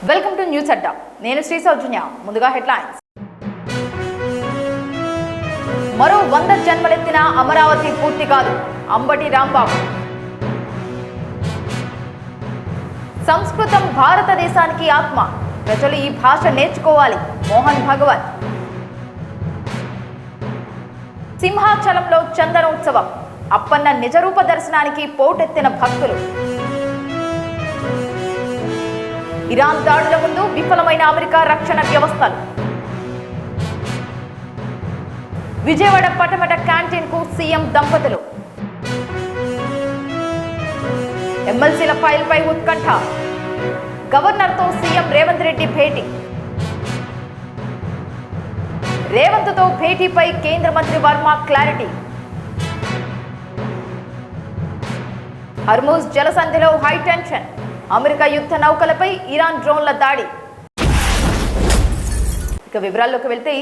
Welcome to news అడ్డా. నేను శ్రీ సౌజన్య. ముందుగా headlines. మరో 100 జన్మలెత్తిన అమరావతి పూర్తి కాదు, అంబటి రాంబాబు. సంస్కృతం భారతదేశానికి ఆత్మ, ప్రజలు ఈ భాష నేర్చుకోవాలి, మోహన్ భగవత్. సింహాచలంలో చందనోత్సవం, అప్పన్న నిజరూప దర్శనానికి పోటెత్తిన భక్తులు. ఇరాన్ దాడుల ముందు విఫలమైన అమెరికా రక్షణ వ్యవస్థలు. విజయవాడ పటమట క్యాంటీన్ కు సీఎం దంపతులు. ఎమ్మెల్సీల ఫైల్పై ఉత్కంఠ, గవర్నర్తో సీఎం రేవంత్ రెడ్డి భేటీ. రేవంత్తో భేటీపై కేంద్ర మంత్రి వర్మ క్లారిటీ. హర్మూజ్ జలసంధిలో హై టెన్షన్, అమెరికా యుద్ధ నౌకలపై ఇరాన్ డ్రోన్ల దాడి. ఇక వివరాల్లోకి వెళ్తే,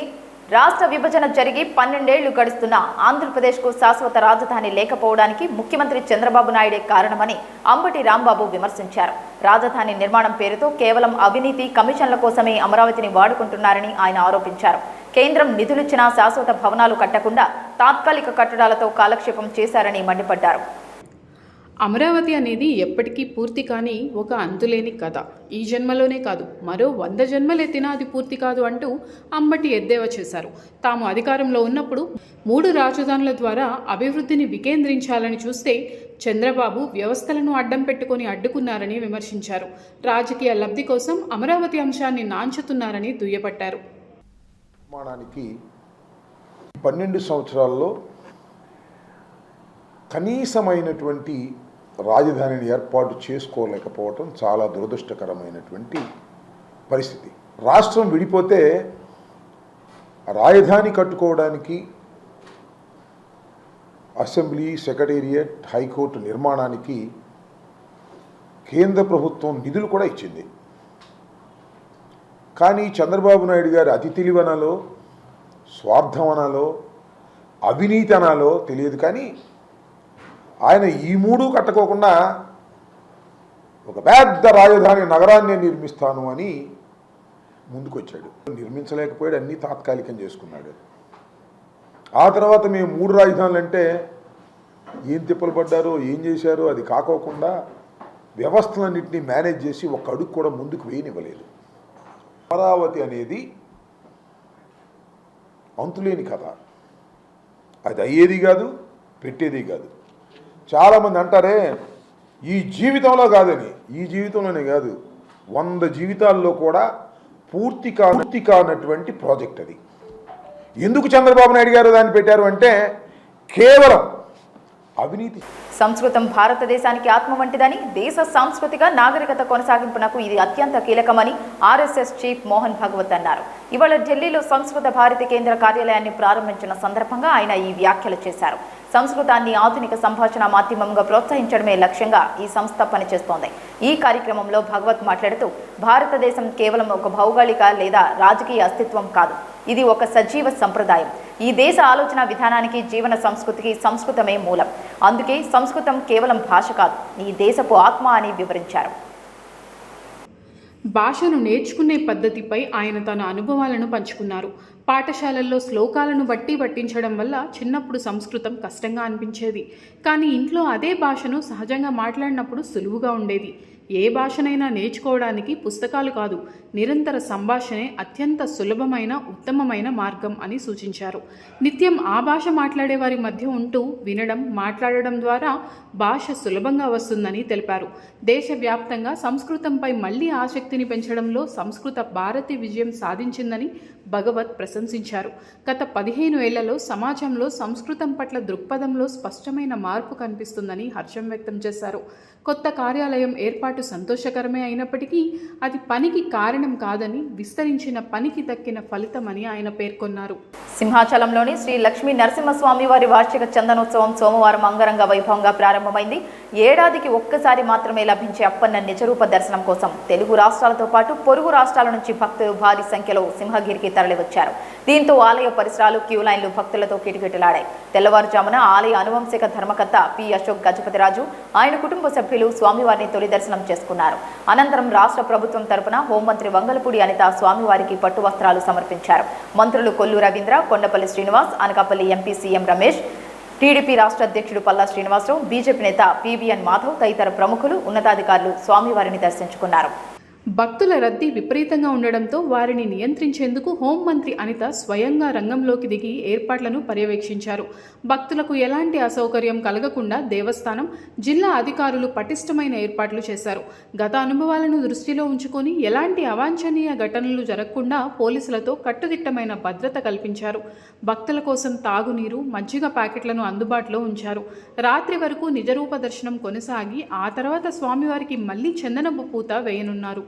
రాష్ట్ర విభజన జరిగి 12 ఏళ్లు గడుస్తున్న ఆంధ్రప్రదేశ్కు శాశ్వత రాజధాని లేకపోవడానికి ముఖ్యమంత్రి చంద్రబాబు నాయుడే కారణమని అంబటి రాంబాబు విమర్శించారు. రాజధాని నిర్మాణం పేరుతో కేవలం అవినీతి కమిషన్ల కోసమే అమరావతిని వాడుకుంటున్నారని ఆయన ఆరోపించారు. కేంద్రం నిధులిచ్చినా శాశ్వత భవనాలు కట్టకుండా తాత్కాలిక కట్టడాలతో కాలక్షేపం చేశారని మండిపడ్డారు. అమరావతి అనేది ఎప్పటికీ పూర్తి కాని ఒక అంతులేని కథ. ఈ జన్మలోనే కాదు, మరో 100 జన్మలెత్తినా అది పూర్తి కాదు అంటూ అంబటి ఎద్దేవా చేశారు. తాము అధికారంలో ఉన్నప్పుడు 3 రాజధానుల ద్వారా అభివృద్ధిని వికేంద్రించాలని చూస్తే చంద్రబాబు వ్యవస్థలను అడ్డం పెట్టుకుని అడ్డుకున్నారని విమర్శించారు. రాజకీయ లబ్ధి కోసం అమరావతి అంశాన్ని నాంచుతున్నారని దుయ్యబట్టారు. 12 సంవత్సరాల్లో కనీసమైనటువంటి రాజధానిని ఏర్పాటు చేసుకోలేకపోవటం చాలా దురదృష్టకరమైనటువంటి పరిస్థితి. రాష్ట్రం విడిపోతే రాజధాని కట్టుకోవడానికి అసెంబ్లీ, సెక్రటేరియట్, హైకోర్టు నిర్మాణానికి కేంద్ర ప్రభుత్వం నిధులు కూడా ఇచ్చింది. కానీ చంద్రబాబు నాయుడు గారు అతి తెలివనాలో, స్వార్థమనాలో, అవినీతి అనాలో తెలియదు, కానీ ఆయన ఈ 3 కట్టుకోకుండా ఒక పెద్ద రాజధాని నగరాన్ని నిర్మిస్తాను అని ముందుకొచ్చాడు. నిర్మించలేకపోయాడు, అన్నీ తాత్కాలికం చేసుకున్నాడు. ఆ తర్వాత మేము 3 రాజధానులు అంటే ఏం తిప్పలు పడ్డారో, ఏం చేశారో అది కాకోకుండా వ్యవస్థలన్నింటినీ మేనేజ్ చేసి ఒక్క అడుగు కూడా ముందుకు వేయనివ్వలేదు. అమరావతి అనేది అంతులేని కథ. అది అయ్యేది కాదు, పెట్టేది కాదు. చాలామంది అంటారే ఈ జీవితంలో కాదని. ఈ జీవితంలోనే కాదు, 100 జీవితాల్లో కూడా పూర్తి కానటువంటి ప్రాజెక్ట్ అది. ఎందుకు చంద్రబాబు నాయుడు గారు దాన్ని పెట్టారు అంటే కేవలం అవినీతి. సంస్కృతం భారతదేశానికి ఆత్మ వంటిదని, దేశ సాంస్కృతిక నాగరికత కొనసాగింపునకు ఇది అత్యంత కీలకమని ఆర్ఎస్ఎస్ చీఫ్ మోహన్ భగవత్ అన్నారు. ఇవాళ ఢిల్లీలో సంస్కృత భారతి కేంద్ర కార్యాలయాన్ని ప్రారంభించిన సందర్భంగా ఆయన ఈ వ్యాఖ్యలు చేశారు. సంస్కృతాన్ని ఆధునిక సంభాషణ మాధ్యమంగా ప్రోత్సహించడమే లక్ష్యంగా ఈ సంస్థ పనిచేస్తోంది. ఈ కార్యక్రమంలో భగవత్ మాట్లాడుతూ, భారతదేశం కేవలం ఒక భౌగోళిక లేదా రాజకీయ అస్తిత్వం కాదు, ఇది ఒక సజీవ సంప్రదాయం. ఈ దేశ ఆలోచన విధానానికి, జీవన సంస్కృతికి సంస్కృతమే మూలం. అందుకే సంస్కృతం కేవలం భాష కాదు, ఈ దేశపు ఆత్మ అని వివరించారు. భాషను నేర్చుకునే పద్ధతిపై ఆయన తన అనుభవాలను పంచుకున్నారు. పాఠశాలల్లో శ్లోకాలను బట్టి పట్టించడం వల్ల చిన్నప్పుడు సంస్కృతం కష్టంగా అనిపించేది, కానీ ఇంట్లో అదే భాషను సహజంగా మాట్లాడినప్పుడు సులువుగా ఉండేది. ఏ భాషనైనా నేర్చుకోవడానికి పుస్తకాలు కాదు, నిరంతర సంభాషణే అత్యంత సులభమైన, ఉత్తమమైన మార్గం అని సూచించారు. నిత్యం ఆ భాష మాట్లాడే వారి మధ్య ఉంటూ వినడం, మాట్లాడడం ద్వారా భాష సులభంగా వస్తుందని తెలిపారు. దేశవ్యాప్తంగా సంస్కృతంపై మళ్లీ ఆసక్తిని పెంచడంలో సంస్కృత భారతి విజయం సాధించిందని భగవత్ ప్రశంసించారు. గత 15 ఏళ్లలో సమాజంలో సంస్కృతం పట్ల దృక్పథంలో స్పష్టమైన మార్పు కనిపిస్తుందని హర్షం వ్యక్తం చేశారు. కొత్త కార్యాలయం ఏర్పాటు సంతోషకరమే అయినప్పటికీ అది పనికి కారణం కాదని, విస్తరించిన పనికి దక్కిన ఫలితమని ఆయన పేర్కొన్నారు. సింహాచలంలోని శ్రీ లక్ష్మీ నరసింహస్వామి వారి వార్షిక చందనోత్సవం సోమవారం అంగరంగ వైభవంగా ప్రారంభమైంది. ఏడాదికి ఒక్కసారి మాత్రమే లభించే అప్పన్న నిజరూప దర్శనం కోసం తెలుగు రాష్ట్రాలతో పాటు పొరుగు రాష్ట్రాల నుంచి భక్తులు భారీ సంఖ్యలో సింహగిరికి తరలివచ్చారు. దీంతో ఆలయ పరిసరాలు, క్యూ లైన్లు భక్తులతో కిటకిటలాడాయి. తెల్లవారుజామున ఆలయ అనువంశిక ధర్మకర్త పి అశోక్ గజపతిరాజు, ఆయన కుటుంబ సభ్యులు సభ్యులు స్వామివారిని తొలి దర్శనం చేసుకున్నారు. అనంతరం రాష్ట్ర ప్రభుత్వం తరపున హోంమంత్రి వంగలపూడి అనిత స్వామివారికి పట్టు వస్త్రాలు సమర్పించారు. మంత్రులు Kollu Ravindra, Kondapalli Srinivas, Anakapalli MP CM Ramesh, TDP రాష్ట్ర అధ్యక్షుడు పల్లా శ్రీనివాసరావు, బీజేపీ నేత పీవీఎన్ మాధవ్ తదితర ప్రముఖులు, ఉన్నతాధికారులు స్వామివారిని దర్శించుకున్నారు. భక్తుల రద్దీ విపరీతంగా ఉండడంతో వారిని నియంత్రించేందుకు హోంమంత్రి అనిత స్వయంగా రంగంలోకి దిగి ఏర్పాట్లను పర్యవేక్షించారు. భక్తులకు ఎలాంటి అసౌకర్యం కలగకుండా దేవస్థానం, జిల్లా అధికారులు పటిష్టమైన ఏర్పాట్లు చేశారు. గత అనుభవాలను దృష్టిలో ఉంచుకొని ఎలాంటి అవాంఛనీయ ఘటనలు జరగకుండా పోలీసులతో కట్టుదిట్టమైన భద్రత కల్పించారు. భక్తుల కోసం తాగునీరు, మజ్జిగ ప్యాకెట్లను అందుబాటులో ఉంచారు. రాత్రి వరకు నిజరూప దర్శనం కొనసాగి ఆ తర్వాత స్వామివారికి మళ్లీ చందనపు పూత వేయనున్నారు.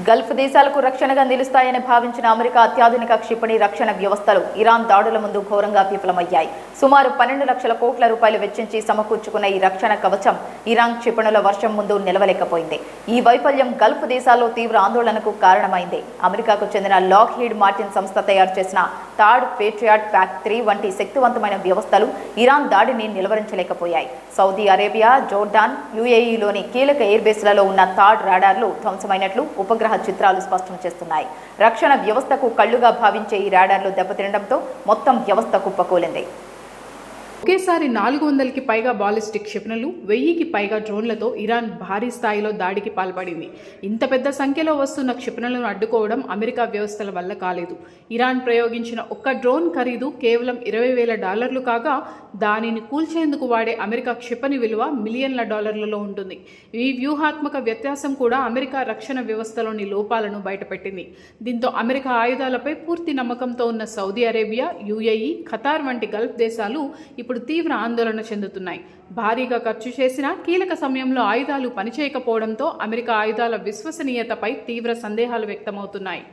గల్ఫ్ దేశాలకు రక్షణగా నిలుస్తాయని భావించిన అమెరికా అత్యాధునిక క్షిపణి రక్షణ వ్యవస్థలు ఇరాన్ దాడుల ముందు ఘోరంగా విఫలమయ్యాయి. సుమారు 12 లక్షల కోట్ల రూపాయలు వెచ్చించి సమకూర్చుకున్న ఈ రక్షణ కవచం ఇరాన్ క్షిపణుల వర్షం ముందు నిలవలేకపోయింది. ఈ వైఫల్యం గల్ఫ్ దేశాల్లో తీవ్ర ఆందోళనకు కారణమైంది. అమెరికాకు చెందిన లాక్హీడ్ మార్టిన్ సంస్థ తయారు చేసిన థర్డ్ పేట్రియాట్ PAC-3 వంటి శక్తివంతమైన వ్యవస్థలు ఇరాన్ దాడిని నిలువరించలేకపోయాయి. సౌదీ అరేబియా, జోర్డాన్, UAEలోని కీలక ఎయిర్ బేస్లలో ఉన్న థర్డ్ రాడార్లు ధ్వంసమైనట్లు ఉపగ్రహ చిత్రాలు స్పష్టం చేస్తున్నాయి. రక్షణ వ్యవస్థకు కళ్లుగా భావించే ఈ రాడార్లు దెబ్బతినడంతో మొత్తం వ్యవస్థ కుప్పకూలింది. ఒకేసారి 400కి పైగా బాలిస్టిక్ క్షిపణులు, 1000కి పైగా డ్రోన్లతో ఇరాన్ భారీ స్థాయిలో దాడికి పాల్పడింది. ఇంత పెద్ద సంఖ్యలో వస్తున్న క్షిపణులను అడ్డుకోవడం అమెరికా వ్యవస్థల వల్ల కాలేదు. ఇరాన్ ప్రయోగించిన ఒక్క డ్రోన్ ఖరీదు కేవలం $20,000 కాగా దానిని కూల్చేందుకు వాడే అమెరికా క్షిపణి విలువ మిలియన్ల డాలర్లలో ఉంటుంది. ఈ వ్యూహాత్మక వ్యత్యాసం కూడా అమెరికా రక్షణ వ్యవస్థలోని లోపాలను బయటపెట్టింది. దీంతో అమెరికా ఆయుధాలపై పూర్తి నమ్మకంతో ఉన్న సౌదీ అరేబియా, UAE, ఖతార్ వంటి గల్ఫ్ దేశాలు ఇప్పుడు తీవ్ర ఆందోళన చెందుతున్నాయి. భారీగా ఖర్చు చేసిన కీలక సమయంలో ఆయుధాలు పనిచేయకపోవడంతో అమెరికా ఆయుధాల విశ్వసనీయతపై తీవ్ర సందేహాలు వ్యక్తమవుతున్నాయి.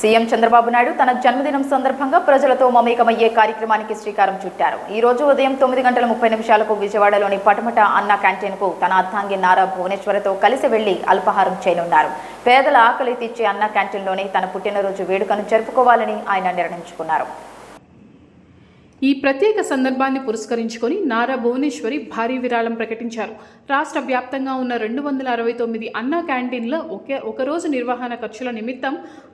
సీఎం చంద్రబాబు నాయుడు తన జన్మదినం సందర్భంగా ప్రజలతో మమేకమయ్యే కార్యక్రమానికి శ్రీకారం చుట్టారు. ఈ రోజు ఉదయం 9:30 విజయవాడలోని పటమట అన్న క్యాంటీన్కు తన అర్ధాంగి నారా భువనేశ్వరితో కలిసి వెళ్లి అల్పాహారం చేయనున్నారు. పేదల ఆకలి తీర్చే అన్న క్యాంటీన్లోనే తన పుట్టినరోజు వేడుకను జరుపుకోవాలని ఆయన నిర్ణయించుకున్నారు. ఈ ప్రత్యేక సందర్భాన్ని పురస్కరించుకొని నారా భువనేశ్వరి భారీ విరాళం ప్రకటించారు. రాష్ట్ర వ్యాప్తంగా ఉన్న 269 అన్నా క్యాంటీన్ల ఒకరోజు నిర్వహణ ఖర్చుల నిమిత్తం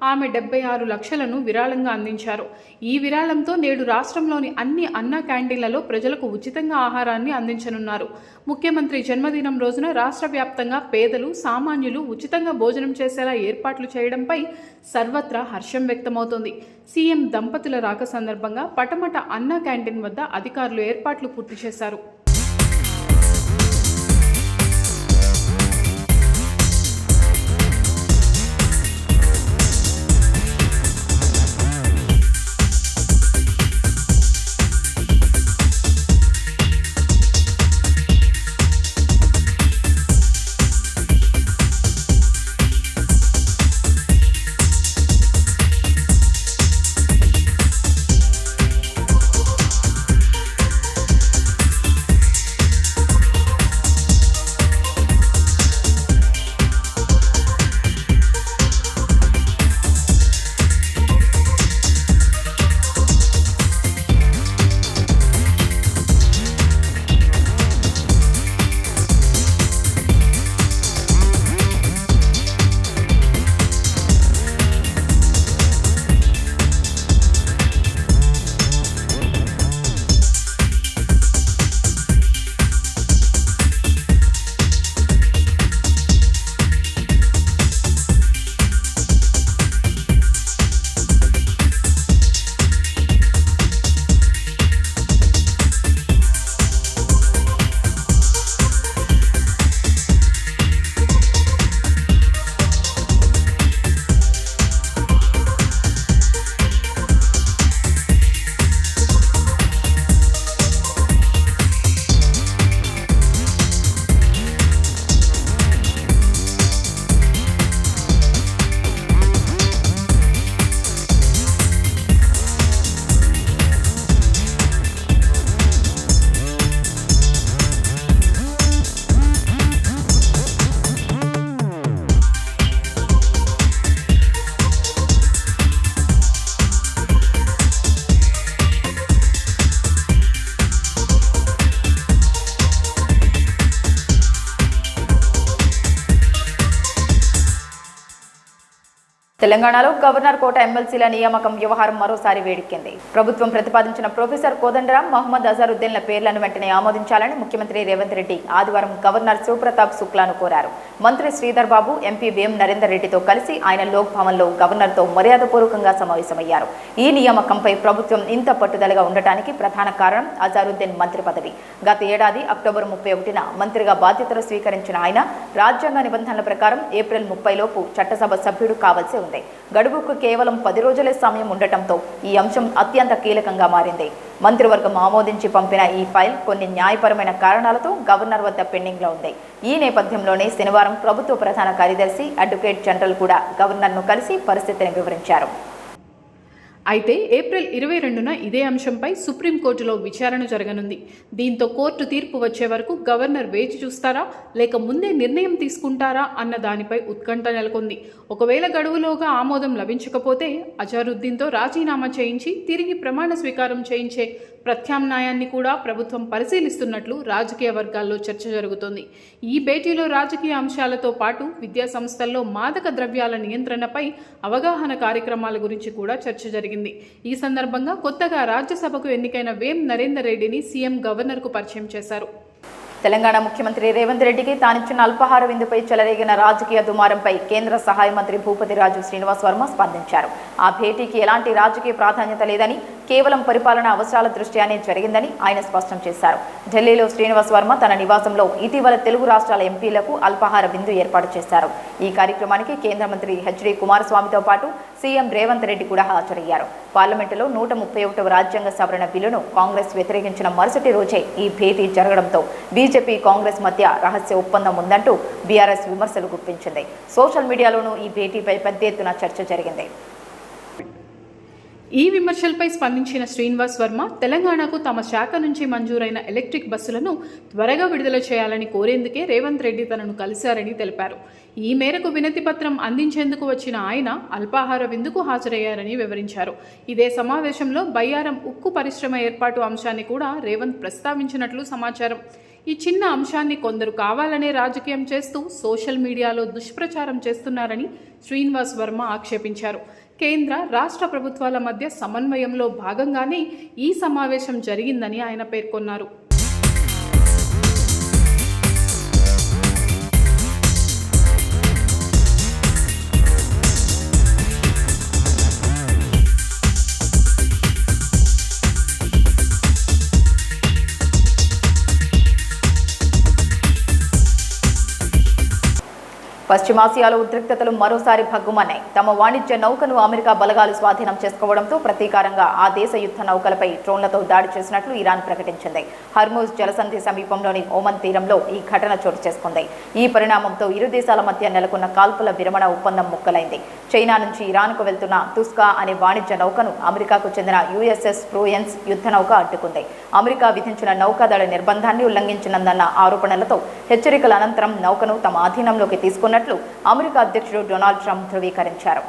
ఆమె 76 లక్షలను విరాళంగా అందించారు. ఈ విరాళంతో నేడు రాష్ట్రంలోని అన్ని అన్నా క్యాంటీన్లలో ప్రజలకు ఉచితంగా ఆహారాన్ని అందించనున్నారు. ముఖ్యమంత్రి జన్మదినం రోజున రాష్ట్ర వ్యాప్తంగా పేదలు, సామాన్యులు ఉచితంగా భోజనం చేసేలా ఏర్పాట్లు చేయడంపై సర్వత్రా హర్షం వ్యక్తమవుతోంది. సీఎం దంపతుల రాక సందర్భంగా పటమట అన్నా క్యాంటీన్ వద్ద అధికారులు ఏర్పాట్లు పూర్తి చేశారు. తెలంగాణలో గవర్నర్ కోట ఎమ్మెల్సీల నియామకం వ్యవహారం మరోసారి వేడెక్కింది. ప్రభుత్వం ప్రతిపాదించిన ప్రొఫెసర్ కోదండరాం, మహమ్మద్ అజారుద్దీన్ల పేర్లను వెంటనే ఆమోదించాలని ముఖ్యమంత్రి రేవంత్ రెడ్డి ఆదివారం గవర్నర్ శివప్రతాప్ శుక్లాను కోరారు. మంత్రి శ్రీధర్ బాబు, ఎంపీ వేం నరేందర్ రెడ్డితో కలిసి ఆయన లోక్ భవన్లో గవర్నర్తో మర్యాదపూర్వకంగా సమావేశమయ్యారు. ఈ నియామకంపై ప్రభుత్వం ఇంత పట్టుదలగా ఉండటానికి ప్రధాన కారణం అజారుద్దీన్ మంత్రి పదవి. గత ఏడాది అక్టోబర్ 31న మంత్రిగా బాధ్యతలు స్వీకరించిన ఆయన రాజ్యాంగ నిబంధనల ప్రకారం ఏప్రిల్ 30 లోపు చట్టసభ సభ్యుడు కావాల్సి ఉంది. గడువుకు కేవలం 10 రోజులే సమయం ఉండటంతో ఈ అంశం అత్యంత కీలకంగా మారింది. మంత్రివర్గం ఆమోదించి పంపిన ఈ ఫైల్ కొన్ని న్యాయపరమైన కారణాలతో గవర్నర్ వద్ద పెండింగ్లో ఉంది. ఈ నేపథ్యంలోనే శనివారం ప్రభుత్వ ప్రధాన కార్యదర్శి అడ్వకేట్ జనరల్ కూడా గవర్నర్ను కలిసి పరిస్థితిని వివరించారు. అయితే ఏప్రిల్ 22న ఇదే అంశంపై సుప్రీంకోర్టులో విచారణ జరగనుంది. దీంతో కోర్టు తీర్పు వచ్చే వరకు గవర్నర్ వేచి చూస్తారా లేక ముందే నిర్ణయం తీసుకుంటారా అన్న దానిపై ఉత్కంఠ నెలకొంది. ఒకవేళ గడువులోగా ఆమోదం లభించకపోతే అజారుద్దీన్తో రాజీనామా చేయించి తిరిగి ప్రమాణ స్వీకారం చేయించే ప్రత్యామ్నాయాన్ని కూడా ప్రభుత్వం పరిశీలిస్తున్నట్లు రాజకీయ వర్గాల్లో చర్చ జరుగుతోంది. ఈ భేటీలో రాజకీయ అంశాలతో పాటు విద్యా సంస్థల్లో మాదక ద్రవ్యాల నియంత్రణపై అవగాహన కార్యక్రమాల గురించి కూడా చర్చ జరిగింది. ఈ సందర్భంగా కొత్తగా రాజ్యసభకు ఎన్నికైన వేం నరేందర్ రెడ్డిని సీఎం గవర్నర్కు పరిచయం చేశారు. తెలంగాణ ముఖ్యమంత్రి రేవంత్ రెడ్డికి తానిచ్చిన అల్పాహార విందుపై చెలరేగిన రాజకీయ దుమారంపై కేంద్ర సహాయ మంత్రి భూపతి రాజు శ్రీనివాస్ వర్మ స్పందించారు. ఆ భేటీకి ఎలాంటి రాజకీయ ప్రాధాన్యత లేదని, కేవలం పరిపాలన అవసరాల దృష్ట్యానే జరిగిందని ఆయన స్పష్టం చేశారు. ఢిల్లీలో శ్రీనివాస్ వర్మ తన నివాసంలో ఇటీవల తెలుగు రాష్ట్రాల ఎంపీలకు అల్పాహార విందు ఏర్పాటు చేశారు. ఈ కార్యక్రమానికి కేంద్ర మంత్రి హెచ్డి కుమారస్వామితో పాటు సీఎం రేవంత్ రెడ్డి కూడా హాజరయ్యారు. పార్లమెంటులో 131వ రాజ్యాంగ సవరణ బిల్లును కాంగ్రెస్ వ్యతిరేకించిన మరుసటి రోజే ఈ భేటీ జరగడంతో బీజేపీ కాంగ్రెస్ మధ్య రహస్య ఒప్పందం ఉందంటూ బీఆర్ఎస్ విమర్శలు గుప్పించింది. సోషల్ మీడియాలోనూ ఈ భేటీపై పెద్ద ఎత్తున చర్చ జరిగింది. ఈ విమర్శలపై స్పందించిన శ్రీనివాస్ వర్మ తెలంగాణకు తమ శాఖ నుంచి మంజూరైన ఎలక్ట్రిక్ బస్సులను త్వరగా విడుదల చేయాలని కోరేందుకే రేవంత్ రెడ్డి తనను కలిశారని తెలిపారు. ఈ మేరకు వినతి పత్రం అందించేందుకు వచ్చిన ఆయన అల్పాహార విందుకు హాజరయ్యారని వివరించారు. ఇదే సమావేశంలో బయ్యారం ఉక్కు పరిశ్రమ ఏర్పాటు అంశాన్ని కూడా రేవంత్ ప్రస్తావించినట్లు సమాచారం. ఈ చిన్న అంశాన్ని కొందరు కావాలనే రాజకీయం చేస్తూ సోషల్ మీడియాలో దుష్ప్రచారం చేస్తున్నారని శ్రీనివాస్ వర్మ ఆక్షేపించారు. కేంద్ర రాష్ట్ర ప్రభుత్వాల మధ్య సమన్వయంలో భాగంగానే ఈ సమావేశం జరిగిందని ఆయన పేర్కొన్నారు. పశ్చిమాసియాలో ఉద్రిక్తతలు మరోసారి భగ్గుమన్నాయి. తమ వాణిజ్య నౌకను అమెరికా బలగాలు స్వాధీనం చేసుకోవడంతో ప్రతీకారంగా ఆ దేశ యుద్ధ నౌకలపై డ్రోన్లతో దాడి చేసినట్లు ఇరాన్ ప్రకటించింది. హర్మూజ్ జలసంధి సమీపంలోని ఓమన్ తీరంలో ఈ ఘటన చోటు చేసుకుంది. ఈ పరిణామంతో ఇరు దేశాల మధ్య నెలకొన్న కాల్పుల విరమణ ఒప్పందం ముక్కలైంది. చైనా నుంచి ఇరాన్కు వెళ్తున్న తుస్కా అనే వాణిజ్య నౌకను అమెరికాకు చెందిన యుఎస్ఎస్ ఫ్రూయెన్స్ యుద్ధ నౌక అడ్డుకుంది. అమెరికా విధించిన నౌకాదళ నిర్బంధాన్ని ఉల్లంఘించినందన్న ఆరోపణలతో హెచ్చరికల అనంతరం నౌకను తమ ఆధీనంలోకి తీసుకున్నట్లు అమెరికా అధ్యక్షుడు డొనాల్డ్ ట్రంప్ ధృవీకరించారు.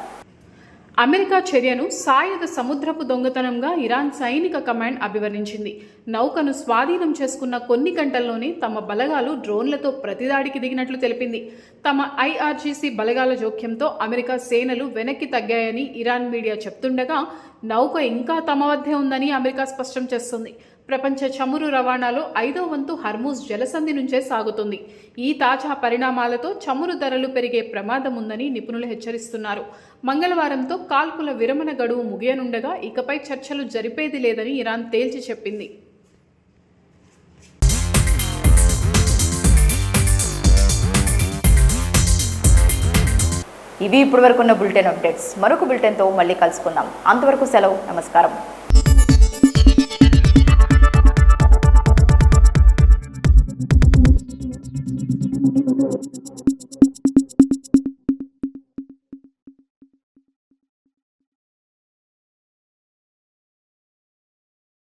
అమెరికా చర్యను సాయుధ సముద్రపు దొంగతనంగా ఇరాన్ సైనిక కమాండ్ అభివర్ణించింది. నౌకను స్వాధీనం చేసుకున్న కొన్ని గంటల్లోనే తమ బలగాలు డ్రోన్లతో ప్రతిదాడికి దిగినట్లు తెలిపింది. తమ ఐఆర్జీసీ బలగాల జోక్యంతో అమెరికా సేనలు వెనక్కి తగ్గాయని ఇరాన్ మీడియా చెప్తుండగా నౌక ఇంకా తమ వద్దే ఉందని అమెరికా స్పష్టం చేస్తుంది. ప్రపంచ చమురు రవాణాలో 5వ వంతు హర్మూజ్ జలసంధి నుంచే సాగుతుంది. ఈ తాజా పరిణామాలతో చమురు ధరలు పెరిగే ప్రమాదం ఉందని నిపుణులు హెచ్చరిస్తున్నారు. మంగళవారంతో కాల్పుల విరమణ గడువు ముగియనుండగా ఇకపై చర్చలు జరిపేది లేదని ఇరాన్ తేల్చి చెప్పింది. ఇవి ఇప్పటివరకున్న బులెటిన్ అప్డేట్స్. మరొక బులెటిన్తో మళ్ళీ కలుసుకుందాం. అంతవరకు సెలవు. నమస్కారం.